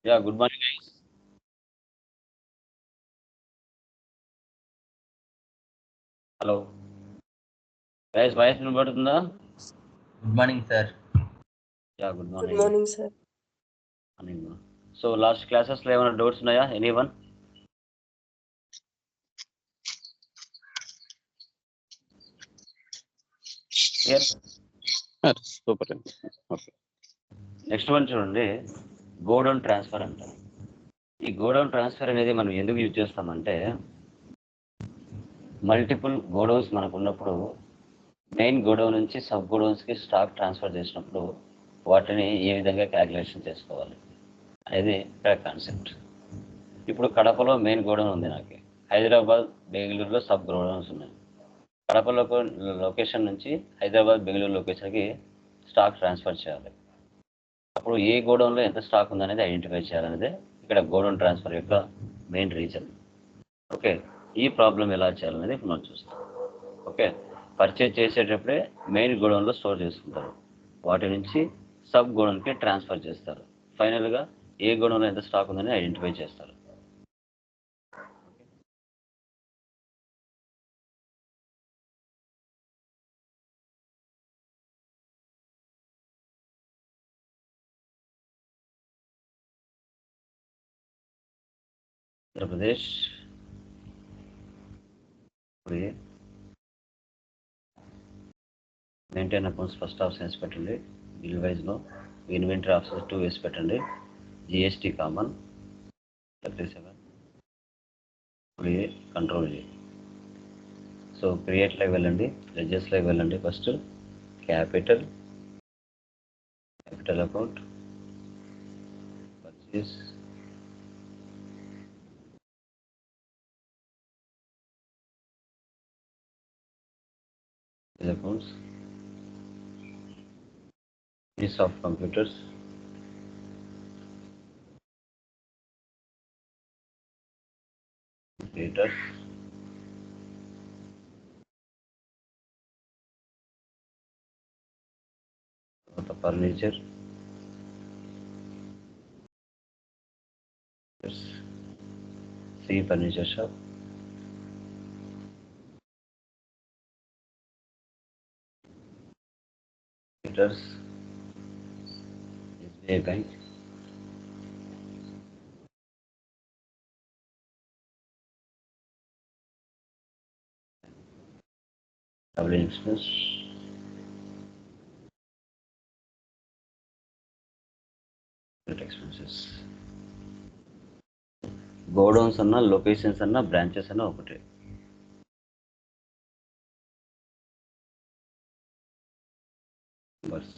Yeah, good morning, guys. Hello. Guys, voice వినబడుతుందా? Good morning sir. Yeah, good Good morning. morning, sir. Morning. So, last classes లో ఏమైనా doubts ఉన్నాయా? Anyone? Here. Super okay. Next one చూడండి, godown transfer అంటారు. ఈ godown transfer అనేది మనం ఎందుకు యూజ్ చేస్తామంటే, మల్టిపుల్ గోడౌన్స్ మనకు ఉన్నప్పుడు మెయిన్ గోడౌన్ నుంచి సబ్ గోడౌన్స్కి స్టాక్ ట్రాన్స్ఫర్ చేసినప్పుడు వాటిని ఏ విధంగా క్యాలిక్యులేషన్ చేసుకోవాలి అనేది ఇక్కడ కాన్సెప్ట్. ఇప్పుడు కడపలో మెయిన్ గోడౌన్ ఉంది, నాకు హైదరాబాద్ బెంగళూరులో సబ్ గోడౌన్స్ ఉన్నాయి. కడపలో లొకేషన్ నుంచి హైదరాబాద్ బెంగళూరు లొకేషన్కి స్టాక్ ట్రాన్స్ఫర్ చేయాలి. అప్పుడు ఏ గోడౌన్లో ఎంత స్టాక్ ఉందనేది ఐడెంటిఫై చేయాలనేది ఇక్కడ గోడౌన్ ట్రాన్స్ఫర్ యొక్క మెయిన్ రీజన్. ఓకే, ఈ ప్రాబ్లం ఎలా చేయాలనేది ఇప్పుడు మనం చూస్తాం. ఓకే, పర్చేజ్ చేసేటప్పుడే మెయిన్ గోడౌన్లో స్టోర్ చేసుకుంటారు, వాటి నుంచి సబ్ గోడౌన్కి ట్రాన్స్ఫర్ చేస్తారు. ఫైనల్గా ఏ గోడౌన్లో ఎంత స్టాక్ ఉందని ఐడెంటిఫై చేస్తారు. Andhra Pradesh maintain accounts first option వేసి పెట్టండి. బిల్ వైజ్లో ఇన్వెంటరీ ఆప్షన్ 2 వేసి పెట్టండి. GST common 37 control J. So క్రియేట్లోకి వెళ్ళండి, లెడ్జర్స్లోకి వెళ్ళండి. First capital account, purchase, accounts, use of computers, creators, furniture, C furniture shop, SBI Bank, traveling expense, expenses. Godowns అన్న లొకేషన్స్ అన్న బ్రాంచెస్ అన్న ఒకటే. బస్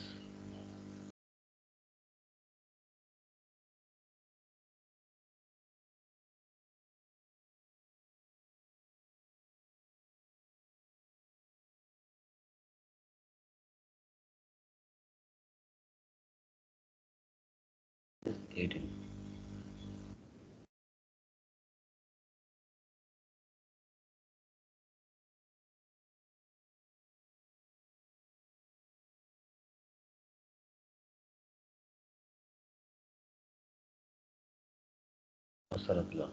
అవసరత్లో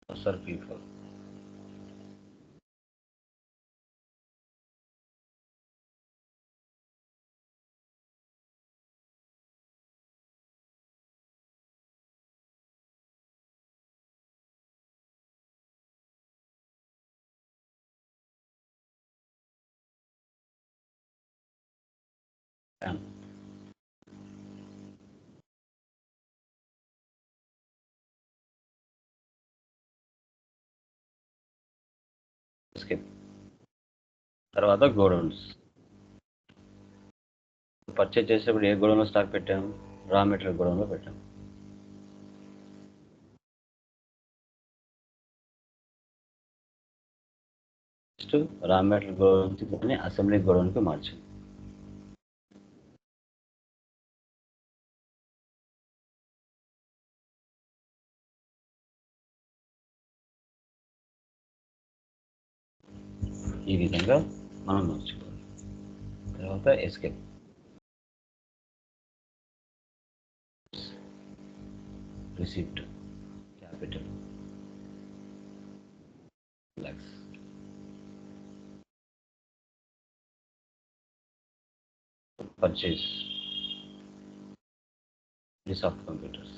అవసర పీపుల్. స్కిప్. తర్వాత గోడౌన్స్. పర్చేజ్ చేసేటప్పుడు ఏ గోడౌన్లో స్టాక్ పెట్టాము? రా మెటీరియల్ గోడౌన్లో పెట్టాము. నెక్స్ట్ రా మెటీరియల్ గోడౌన్ నుంచి అసెంబ్లీ గోడౌన్కి మార్చాము. ఈ విధంగా మనం మార్చుకోవాలి. తర్వాత escape. Receipt capital lakhs. Purchase the soft computers.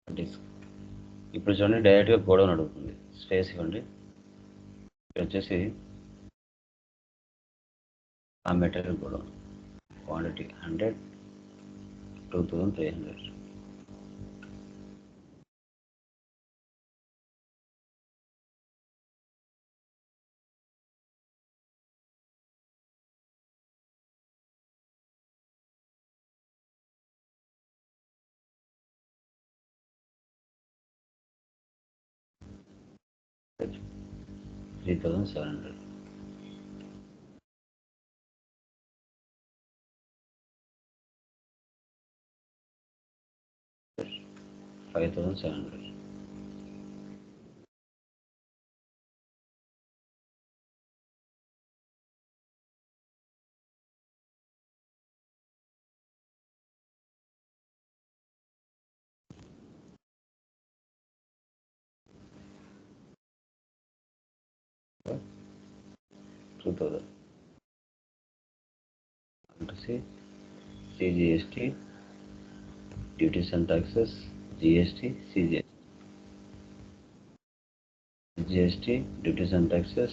Disk. ఇప్పుడు చూడండి డైరెక్ట్గా గోడౌన్ అడుగుతుంది. స్పేస్ ఇవ్వండి. ఇక్కడ వచ్చేసి ఆ material godown quantity 100, 2300. $3,700. $5,700. $2,000. CGST, duties and taxes, GST, GST, duties and taxes,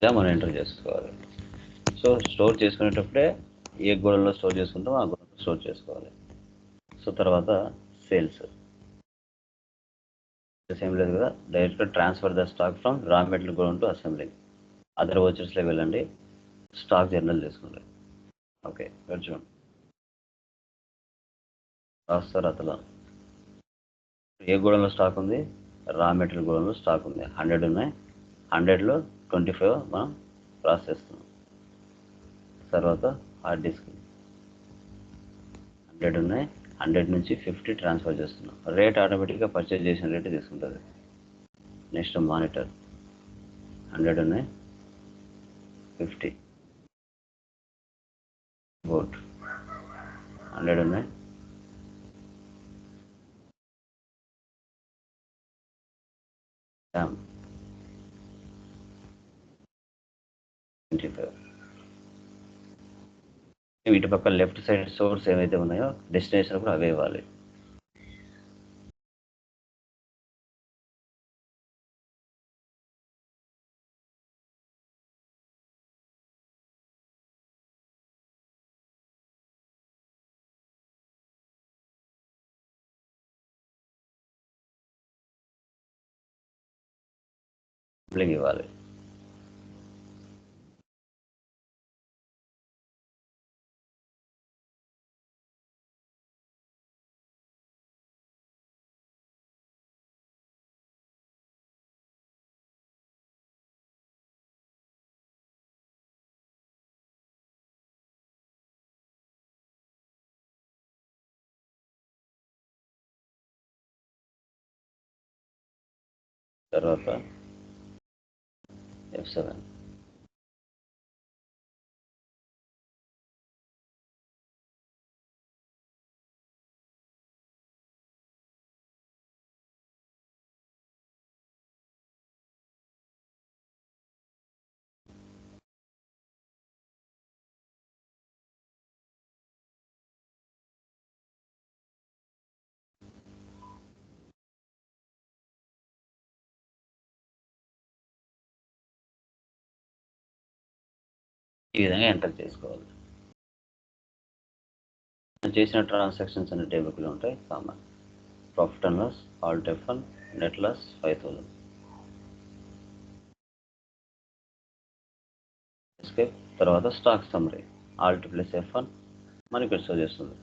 ఇలా మనం ఎంటర్ చేసుకోవాలి. సో స్టోర్ చేసుకునేటప్పుడే ఏ గోడలో స్టోర్ చేసుకుంటామో ఆ గోడలో స్టోర్ చేసుకోవాలి. సో తర్వాత సేల్స్ ఏం లేదు కదా, డైరెక్ట్గా transfer the stock from raw material godown to assembly. Other వోచర్స్లో వెళ్ళండి, స్టాక్ జనరల్ చేసుకోండి. ఓకే, చూడండి రాస్తారు అతను ఏ గోడౌన్లో స్టాక్ ఉంది, రా మెటీరియల్ గోడౌన్లో స్టాక్ ఉంది. 100 ఉన్నాయి, 100లో 25 మనం ప్రాసెస్ చేస్తున్నాం. తర్వాత హార్డ్ డిస్క్ 100 ఉన్నాయి, 100 నుంచి 50 ట్రాన్స్ఫర్ చేస్తున్నాం. రేట్ ఆటోమేటిక్గా పర్చేజ్ చేసిన రేట్ తీసుకుంటుంది. నెక్స్ట్ మానిటర్ 100 ఉన్నాయి, 50. బోర్డ్ 100 ఉన్నాయి, 25. ఇటు పక్క లెఫ్ట్ సైడ్ సోర్స్ ఏవైతే ఉన్నాయో డెస్టినేషన్ కూడా అవే ఇవ్వాలి. ఇవ్వాలి. తర్వాత F7 ఈ విధంగా ఎంటర్ చేసుకోవాలి. చేసిన ట్రాన్సాక్షన్స్ అనే టేబుల్లో ఉంటాయి. Common profit and loss, alt F1, net loss 5,000. Escape. తర్వాత stock summary alt plus F1 మనకి ఇక్కడ షో చేస్తుంది.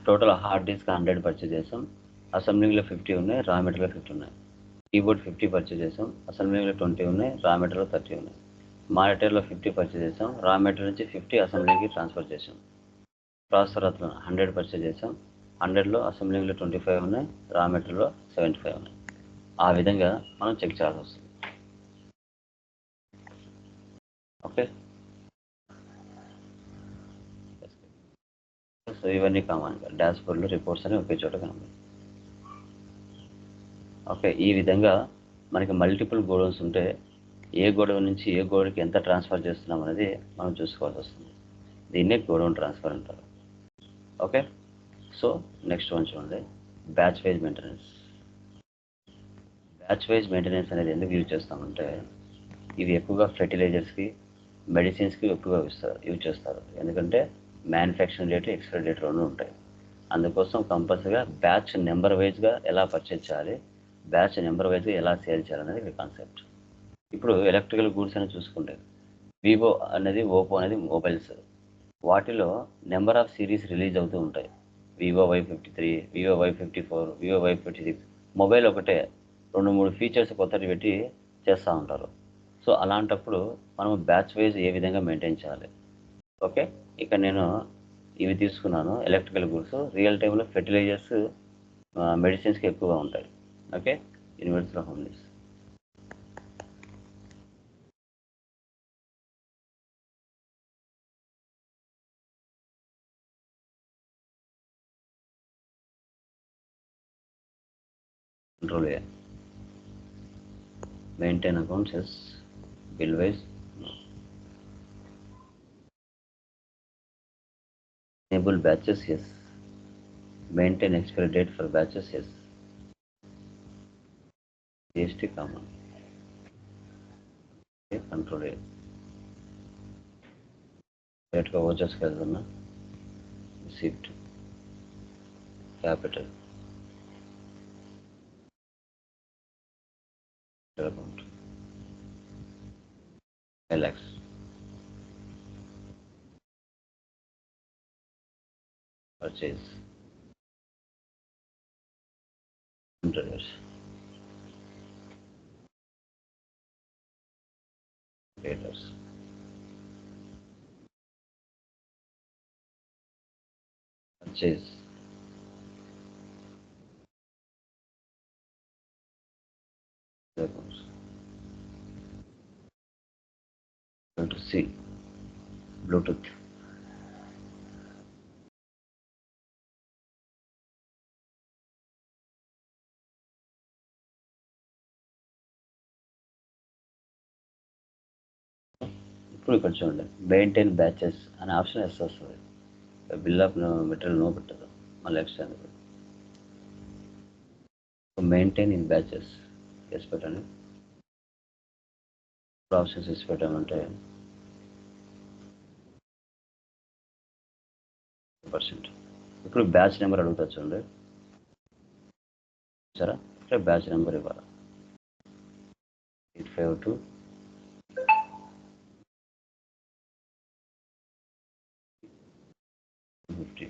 టోటల్ హార్డ్ డిస్క్ 100 పర్చేజ్ చేసాం, అసెంబ్లింగ్లో 50 ఉన్నాయి, రా మెటీరియల్ 50 ఉన్నాయి. కీబోర్డ్ 50 పర్చేజ్ చేసాం, అసెంబ్లింగ్లో 20 ఉన్నాయి, రా మెటీరియల్ 30 ఉన్నాయి. మానిటర్లో 50 పర్చేజ్ చేసాం, రా మెటీరియల్ నుంచి 50 అసెంబ్లీకి ట్రాన్స్ఫర్ చేసాం. ప్రాసెసర్ అతను 100 పర్చేజ్ చేసాం, 100లో అసెంబ్లింగ్లో 25 ఉన్నాయి, రా మెటీరియల్లో 75 ఉన్నాయి. ఆ విధంగా మనం చెక్ చేయాల్సి వస్తుంది. ఓకే, సో ఇవన్నీ కామన్గా డాష్బోర్డ్లో రిపోర్ట్స్ అనేవి ఒకే చోట కనబడతాయి. ఓకే, ఈ విధంగా మనకి మల్టిపుల్ గోడౌన్స్ ఉంటే ఏ గోడౌన్ నుంచి ఏ గోడౌన్కి ఎంత ట్రాన్స్ఫర్ చేస్తున్నాం అనేది మనం చూసుకోవాల్సి వస్తుంది. దీన్నే గోడౌన్ ట్రాన్స్ఫర్ అంటారు. ఓకే, సో నెక్స్ట్ వన్ చూడండి, batch wise maintenance. Batch wise maintenance అనేది ఎందుకు యూజ్ చేస్తామంటే ఇవి ఎక్కువగా ఫెర్టిలైజర్స్కి, మెడిసిన్స్కి ఎక్కువగా యూజ్ చేస్తారు. ఎందుకంటే మ్యానుఫ్యాక్చరింగ్ డేట్, ఎక్స్పైరీ డేట్ రెండు ఉంటాయి. అందుకోసం కంపల్సరీగా బ్యాచ్ నెంబర్ వైజ్గా ఎలా పర్చేజ్ చేయాలి, బ్యాచ్ నెంబర్ వైజ్గా ఎలా సేల్ చేయాలనేది కాన్సెప్ట్. ఇప్పుడు ఎలక్ట్రికల్ గూడ్స్ అని చూసుకుంటే వివో అనేది, ఓపో అనేది మొబైల్స్. వాటిలో నెంబర్ ఆఫ్ సిరీస్ రిలీజ్ అవుతూ ఉంటాయి. Vivo Y53, Vivo Y54, Vivo Y56. Mobile ఒకటే 2-3 ఫీచర్స్ కొత్తవి పెట్టి చేస్తూ ఉంటారు. సో అలాంటప్పుడు మనం బ్యాచ్ వైజ్ ఏ విధంగా మెయింటైన్ చేయాలి. ఓకే, ఇక్కడ నేను ఇవి తీసుకున్నాను ఎలక్ట్రికల్ గూడ్స్. రియల్ టైంలో ఫెర్టిలైజర్స్, మెడిసిన్స్కి ఎక్కువగా ఉంటాయి. Okay, universal homelies. Control A maintain accounts yes, bill wise no. Enable batches yes, maintain expiry date for batches yes. GST common. Okay, control A. Rate का vouchers का करना, receipt, capital, account, LX, purchase, traders, traders, purchase, accounts. Going to C, Bluetooth. ఇప్పుడు ఇక్కడ చూడండి, maintain batches అనే option yes వస్తుంది. Bill of material no పెట్టదు, మళ్ళీ extra maintain in batches yes పెట్టండి. ఆప్షన్స్ ఎస్ పెట్టామంటే %. ఇప్పుడు బ్యాచ్ నెంబర్ అడుగుతా చూడండి, సరే ఇక్కడ బ్యాచ్ నెంబర్ ఇవ్వాలి. 852 50.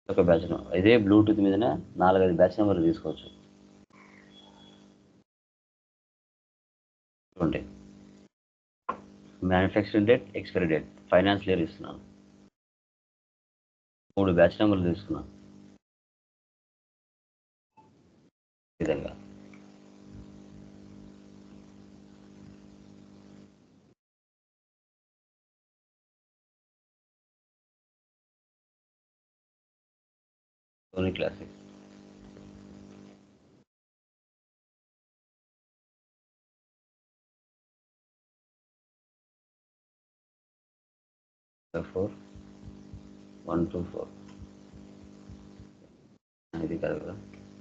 ఒక బ్యాచ్ నెంబర్. ఇదే బ్లూటూత్ మీదనే 4-5 బ్యాచ్ నెంబర్లు తీసుకోవచ్చు. చూడండి, manufacturing date, expiry date, finance year ఇస్తున్నాను. 3 బ్యాచ్ నెంబర్లు తీసుకున్నాను. ఈ విధంగా సోనీ క్లాసిక్, F4 124. ఇది కాదు కదా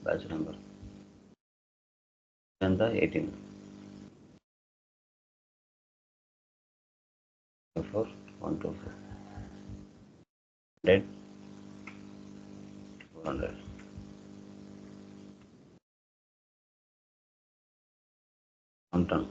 బ్యాచ్ నెంబర్, ఎంత 18. F4 124, date 400. ఉంటాను.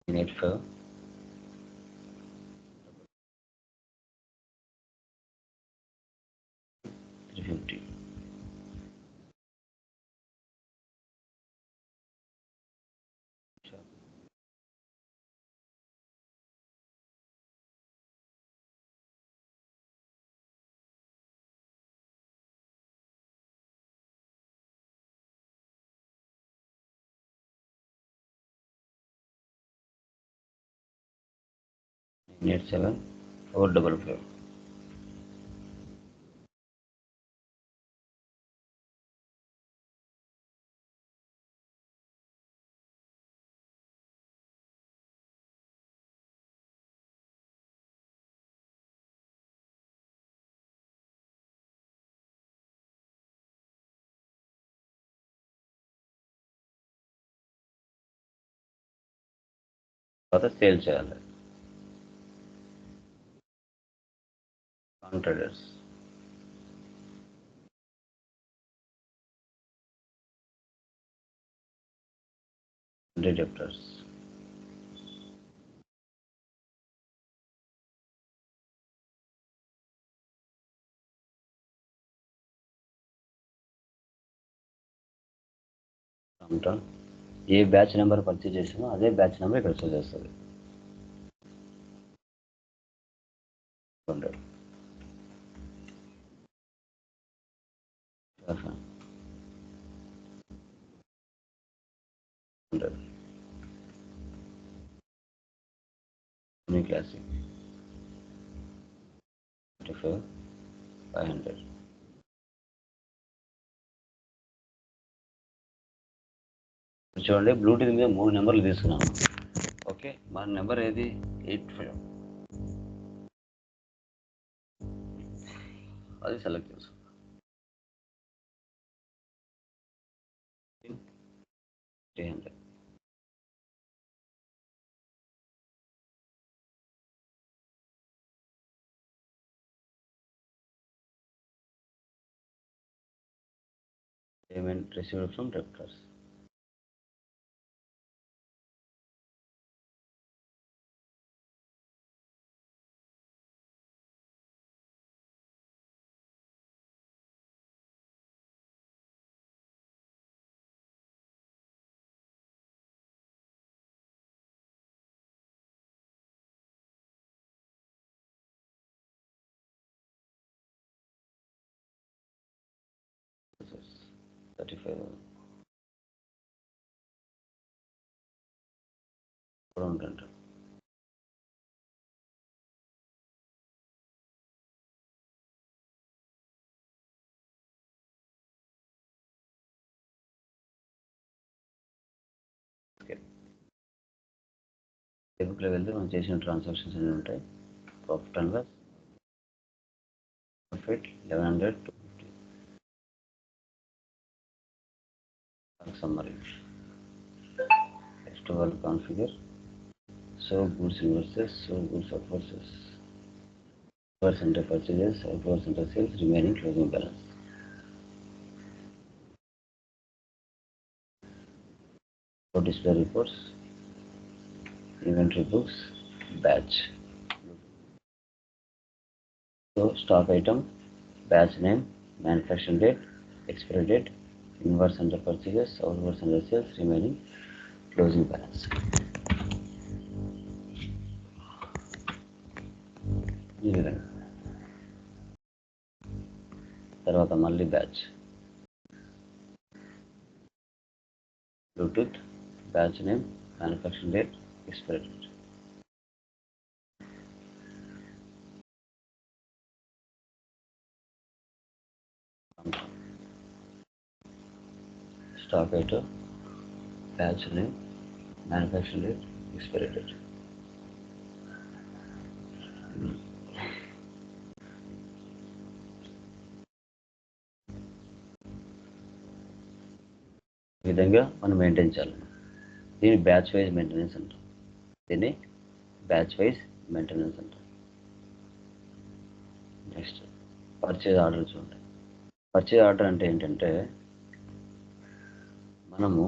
నెట్ 987-455. తర్వాత సేల్ చేయాలి. కాంట్రాక్టర్స్, డెప్టర్స్, ఏ బ్యాచ్ నెంబర్ పర్చేజ్ చేసామో అదే బ్యాచ్ నెంబర్ ఇక్కడ షో చేస్తుంది. క్లాసిక్ 500. చూడండి, బ్లూటూత్ మీద 3 నెంబర్లు తీసుకున్నాను. ఓకే, మన నెంబర్ ఏది? 85. అది సెలెక్ట్ చేసుకో. Payment received from debtors. ఉంటుంది. టేబుల్కి వెళ్తే మనం చేసిన ట్రాన్సాక్షన్స్ అన్నీ ఉంటాయి. Profit and loss, profit 1100. Summary, extra configure, show goods inwards, show goods outwards, % purchases, % sales, remaining closing balance. For display reports, inventory books, batch. So stock item, batch name, manufacturing date, expiry date, inverse under purchases, outwards under sales, remaining closing balance. ఈ విధంగా తర్వాత మళ్ళీ batch, Bluetooth, batch name, manufacturing date, expiry date. Stock item, batch name, manufacturing date, expiry date. ఈ విధంగా మనం maintain చేయాలి. దీన్ని batch wise maintenance అంటాం. నెక్స్ట్ పర్చేజ్ ఆర్డర్ చూడండి. పర్చేజ్ ఆర్డర్ అంటే ఏంటంటే మనకు